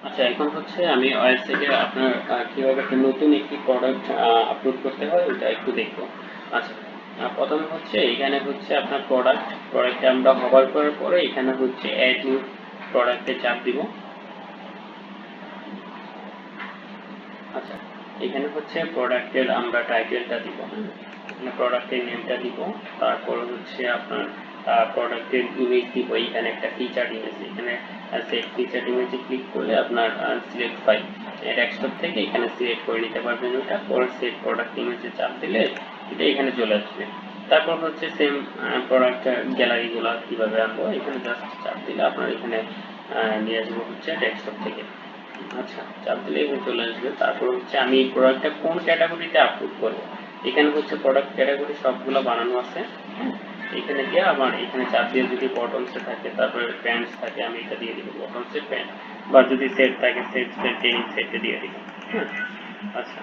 আচ্ছা, এখন হচ্ছে আমি ওয়েবসাইটে আপনার কিভাবে একটা নতুন একটি প্রোডাক্ট আপলোড করতে হয় ওটা একটু দেখবো। আচ্ছা, প্রথমে হচ্ছে এখানে হচ্ছে আপনার প্রোডাক্টে আমরা হভার করার পরে এখানে হচ্ছে অ্যাড নিউ প্রোডাক্টে চাপ দিব। আচ্ছা, এখানে হচ্ছে প্রোডাক্টের আমরা টাইটেলটা দিব, এখানে প্রোডাক্টের নেমটা দিব, তারপর হচ্ছে আপনার প্রোডাক্টের ইমেজ দিব। এখানে একটা ফিচার ইমেজ, এখানে সেট ফিচার ইমেজে ক্লিক করলে আপনার সিলেক্ট ফাইল ডেস্কটপ থেকে এখানে সিলেক্ট করে নিতে পারবেন। ওটা পরে সেট প্রোডাক্ট ইমেজে চাপ দিলে এটা এখানে চলে আসবে। তারপর হচ্ছে সেম প্রোডাক্ট গ্যালারিগুলো কিভাবে আনবো, এখানে জাস্ট চাপ দিলে আপনার এখানে নিয়ে আসবো হচ্ছে ডেস্কটপ থেকে। আচ্ছা, চাপ দিলে এখানে চলে আসবে। তারপর হচ্ছে আমি এই প্রোডাক্টটা কোন ক্যাটাগরিতে আপলোড করব, এখানে হচ্ছে প্রোডাক্ট ক্যাটাগরি সবগুলো বানানো আছে। এখানে গিয়ে আমার এখানে চাপ দিয়ে যদি বটমসে থাকে, তারপরে প্যান্টস থাকে, আমি এটা দিয়ে দিব বটমসে প্যান্ট, বা যদি সেট থাকে সেট ডেনিম সেটে দিয়ে দিব। হ্যাঁ, আচ্ছা,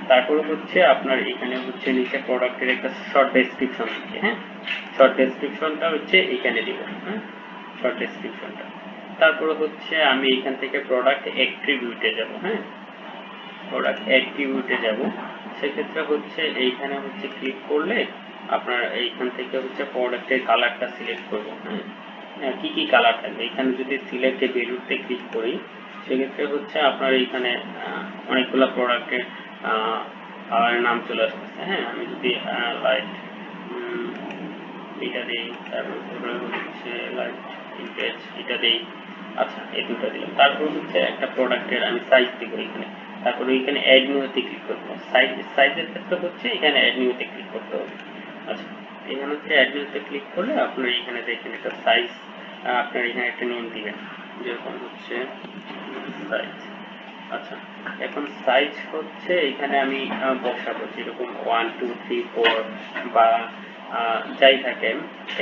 তারপরে হচ্ছে আপনার এখানে হচ্ছে নিচে প্রোডাক্টের একটা শর্ট ডেসক্রিপশন থাকে। হ্যাঁ, শর্ট ডেসক্রিপশনটা হচ্ছে এখানে দিব। হ্যাঁ, শর্ট ডেসক্রিপশনটা। তারপরে হচ্ছে আমি এখান থেকে প্রোডাক্ট অ্যাট্রিবিউটে যাব। হ্যাঁ, প্রোডাক্ট অ্যাট্রিবিউটে যাব। সেক্ষেত্রে হচ্ছে এইখানে হচ্ছে ক্লিক করলে আপনার এইখান থেকে হচ্ছে প্রোডাক্টের কালারটা সিলেক্ট করব। হ্যাঁ, কি কি কালার থাকবে, এখানে যদি সিলেক্ট ভ্যালুতে ক্লিক করি সেক্ষেত্রে হচ্ছে আপনার এইখানে অনেকগুলো প্রোডাক্টের কালারের নাম চলে আসতেছে। হ্যাঁ, আমি যদি লাইট এটা দিই, তারপরে হচ্ছে লাইট ইন্টেজ এটা দিই। আচ্ছা, এই দুটো দিলাম। তারপর হচ্ছে একটা প্রোডাক্টের আমি সাইজ দিব এখানে। তারপরে এখানে অ্যাড নিউতে ক্লিক করবো। সাইজের ক্ষেত্রে হচ্ছে এখানে অ্যাড নিউতে ক্লিক করতে হবে। আচ্ছা, এখানে হচ্ছে অ্যাড নিউতে ক্লিক করলে আপনার এখানে দেখেন একটা সাইজ, আপনার এখানে একটা নেম দিবেন, যেরকম হচ্ছে সাইজ। আচ্ছা, এখন সাইজ হচ্ছে এখানে আমি বসাবো যেরকম 1 2 3 4 বা যাই থাকে,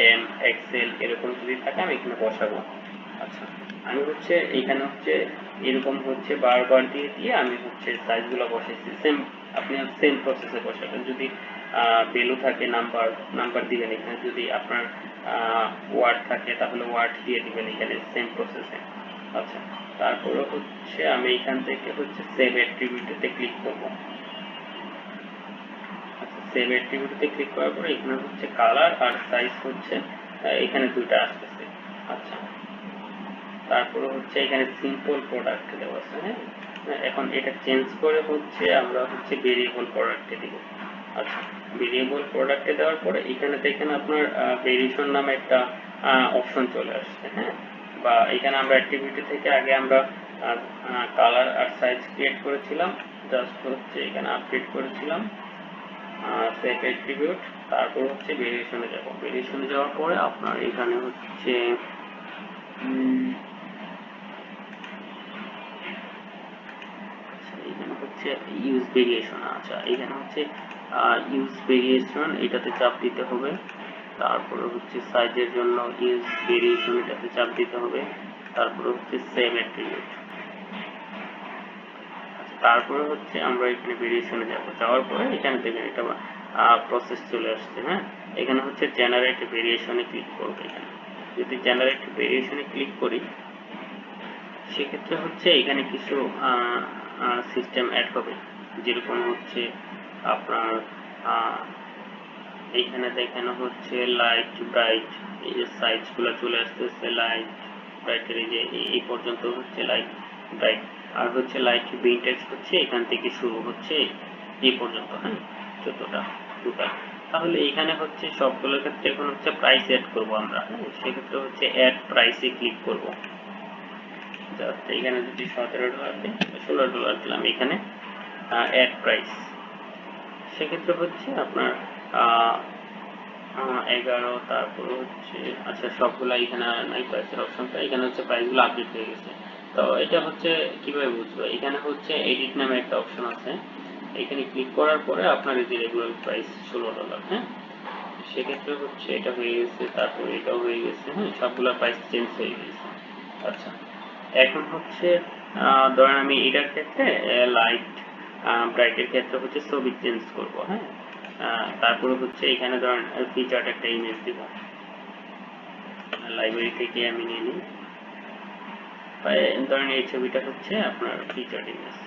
এম এক্সেল এরকম যদি থাকে আমি এখানে বসাবো। আচ্ছা, আমি হচ্ছে এখানে হচ্ছে এরকম হচ্ছে বারবার দিয়ে দিয়ে আমি হচ্ছে সাইজগুলো বসাইছি। সেম আপনি সেম প্রসেসে বসাবেন। যদি ভ্যালু থাকে নাম্বার নাম্বার দিবেন এখানে, যদি আপনার ওয়ার্ড থাকে তাহলে ওয়ার্ড দিয়ে দিবেন এখানে সেম প্রসেসে। আচ্ছা, তারপরে হচ্ছে আমি এখান থেকে হচ্ছে সেভ অ্যাট্রিবিউটে ক্লিক করব। আচ্ছা, সেভ অ্যাট্রিবিউটে ক্লিক করার পরে এখানে হচ্ছে কালার আর সাইজ হচ্ছে এখানে দুইটা আসতেছে। আচ্ছা, তারপরে হচ্ছে এখানে সিম্পল প্রোডাক্ট দেওয়া আছে। হ্যাঁ, এখন এটা চেঞ্জ করে হচ্ছে আমরা হচ্ছে ভেরিয়েবল প্রোডাক্টে দিব। আচ্ছা, ভেরিয়েবল প্রোডাক্টে দেওয়ার পরে এখানে দেখেন আপনার ভেরিয়েশন নামে একটা অপশন চলে আসছে। হ্যাঁ, বা এখানে আমরা অ্যাক্টিভিটি থেকে আগে আমরা কালার আর সাইজ ক্রিয়েট করেছিলাম, জাস্ট হচ্ছে এখানে আপডেট করেছিলাম সেভ অ্যাট্রিবিউট। তারপর হচ্ছে ভেরিয়েশনে যাব। ভেরিয়েশনে যাওয়ার পরে আপনার এখানে হচ্ছে এখানে হচ্ছে ইউজ ভেরিয়েশন। আচ্ছা, এখানে হচ্ছে ইউজ ভেরিয়েশন এটাতে চাপ দিতে হবে। তারপরে হচ্ছে সাইজের জন্য ইউজ ভেরিয়েশন এটাতে চাপ দিতে হবে। তারপরে হচ্ছে সেভ অ্যাট্রিবিউট। তারপরে হচ্ছে আমরা এখানে ভেরিয়েশনে যাব। যাওয়ার পরে এখানে দেখেন এটা প্রসেস চলে আসছে। হ্যাঁ, এখানে হচ্ছে জেনারেট ভেরিয়েশনে ক্লিক করব। এখানে যদি জেনারেট ভেরিয়েশনে ক্লিক করি সেক্ষেত্রে হচ্ছে এখানে কিছু সিস্টেম অ্যাড হবে, যেরকম হচ্ছে আপনার এইখানে দেখানো হচ্ছে লাইট ব্রাইট, এই যে সাইজগুলো চলে আসতেছে লাইট ব্রাইটের, এই যে এই পর্যন্ত হচ্ছে লাইট ব্রাইট, আর হচ্ছে লাইট ভিনটেজ হচ্ছে এখান থেকে শুরু হচ্ছে এই পর্যন্ত। হ্যাঁ, যতটা টোটাল। তাহলে এখানে হচ্ছে সবগুলোর ক্ষেত্রে এখন হচ্ছে প্রাইস অ্যাড করব আমরা। হ্যাঁ, সেক্ষেত্রে হচ্ছে অ্যাড প্রাইসে ক্লিক করব। জাস্ট এখানে যদি $17 দিই, $16 দিলাম এখানে অ্যাড প্রাইস। সেক্ষেত্রে হচ্ছে আপনার 11, তারপর হচ্ছে আচ্ছা সবগুলা এখানে নাই প্রাইসের অপশনটা, এখানে হচ্ছে প্রাইসগুলো আপডেট হয়ে গেছে। তো এটা হচ্ছে কিভাবে বুঝবো, এখানে হচ্ছে এডিট নামে একটা অপশন আছে, এখানে ক্লিক করার পরে আপনার এই যে রেগুলার প্রাইস $16। হ্যাঁ, সেক্ষেত্রে হচ্ছে এটা হয়ে গেছে, তারপর এটাও হয়ে গেছে। হ্যাঁ, সবগুলা প্রাইস চেঞ্জ হয়ে গেছে। আচ্ছা, এখন হচ্ছে ধরেন আমি এটার ক্ষেত্রে লাইট ব্রাইটের ক্ষেত্রে হচ্ছে ছবি চেঞ্জ করব। হ্যাঁ, তারপরে হচ্ছে এখানে ধরেন ফিচার্ড একটা ইমেজ দিব, লাইব্রেরি থেকে আমি নিয়ে নিই। ধরেন এই ছবিটা হচ্ছে আপনার ফিচার্ড ইমেজ।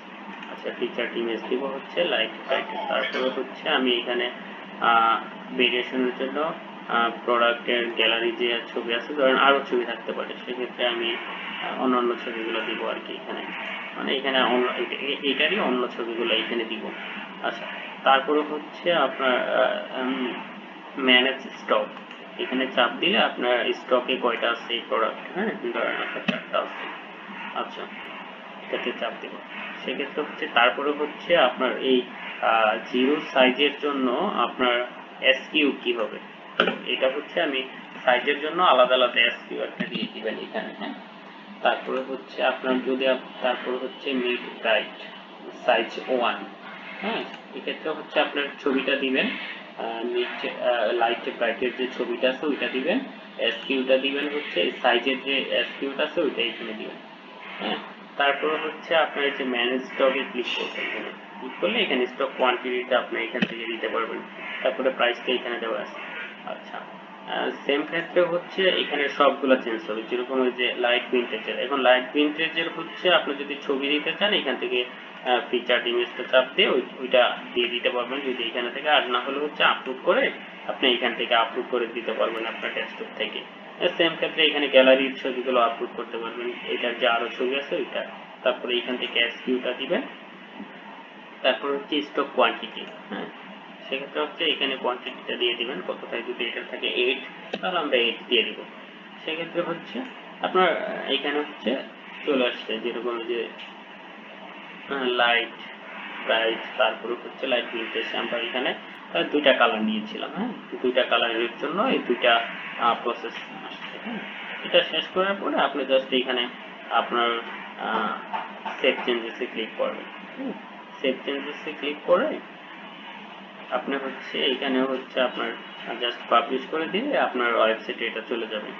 আচ্ছা, ফিচার্ড ইমেজ দিব হচ্ছে লাইট টাইটেল। তারপরে হচ্ছে আমি এখানে ভেরিয়েশনের জন্য প্রোডাক্টের গ্যালারি যে ছবি আছে, ধরেন আরও ছবি থাকতে পারে, সেক্ষেত্রে আমি অন্যান্য ছবিগুলো দিব আর কি এখানে, মানে এখানে এইটারই অন্য ছবিগুলো এখানে দিব। আচ্ছা, তারপরে হচ্ছে আপনার ম্যানেজ স্টক, এখানে চাপ দিলে আপনার স্টকে কয়টা আছে এই প্রোডাক্ট, হ্যাঁ ধরেন আপনার 4টা আছে। আচ্ছা, এটাতে চাপ দেব। সেক্ষেত্রে হচ্ছে তারপরে হচ্ছে আপনার এই জিরো সাইজের জন্য আপনার এসকিউ কি হবে, এটা হচ্ছে আমি সাইজের জন্য আলাদা আলাদা এসকিউ একটা দিয়ে দিবেন এখানে, হ্যাঁ। তারপরে হচ্ছে আপনার যদি তারপরে হচ্ছে মিড ব্রাইট সাইজ 1, হ্যাঁ, এক্ষেত্রে হচ্ছে আপনার ছবিটা দিবেন, মিড লাইট ব্রাইটের যে ছবিটা আছে ওইটা দিবেন, এসকিউটা দিবেন হচ্ছে সাইজের যে এসকিউটা আছে ওইটা এখানে দিবেন, হ্যাঁ। তারপরে হচ্ছে আপনার এই যে ম্যানেজ স্টকে ক্লিক করবেন, এখানে ক্লিক করলে এখানে স্টক কোয়ান্টিটিটা আপনি এখান থেকে দিতে পারবেন, তারপরে প্রাইসটা এখানে দেওয়া আছে। আচ্ছা, সেম ক্ষেত্রে হচ্ছে এখানে সবগুলো চেঞ্জ হবে, যেরকম ওই যে লাইট ভিন্টেজের, এখন লাইট ভিন্টেজের হচ্ছে আপনি যদি ছবি দিতে চান এখান থেকে ফিচার্ড ইমেজটা চাপ দিয়ে ওইটা দিয়ে দিতে পারবেন যদি এখানে থেকে, আর না হলে হচ্ছে আপলোড করে আপনি এখান থেকে আপলোড করে দিতে পারবেন আপনার ডেস্কটপ থেকে। সেম ক্ষেত্রে এখানে গ্যালারির ছবিগুলো আপলোড করতে পারবেন, এটার যে আরো ছবি আছে ওইটা, তারপরে এখান থেকে এসকিউটা দিবেন, তারপর হচ্ছে স্টক কোয়ান্টিটি, হ্যাঁ, সেক্ষেত্রে হচ্ছে এখানে কোয়ান্টিটিটা দিয়ে দিবেন কত থাকে, যদি এটা থাকে 8 তাহলে আমরা 8 দিয়ে দিব। সেক্ষেত্রে হচ্ছে আপনার এখানে হচ্ছে চলে আসছে যেরকম যে লাইট ব্রাইট, তারপরে হচ্ছে লাইট ভিন্টেজ, আমরা এখানে দুইটা কালার নিয়েছিলাম, হ্যাঁ, দুইটা কালারের জন্য এই দুইটা প্রসেস আসছে, হ্যাঁ। এটা শেষ করার পরে আপনি জাস্ট এখানে আপনার সেভ চেঞ্জেসে ক্লিক করবেন, সেভ চেঞ্জেসে ক্লিক করে আপনি হচ্ছে এখানে হচ্ছে আপনার জাস্ট পাবলিশ করে দিলে আপনার ওয়েবসাইটে এটা চলে যাবে।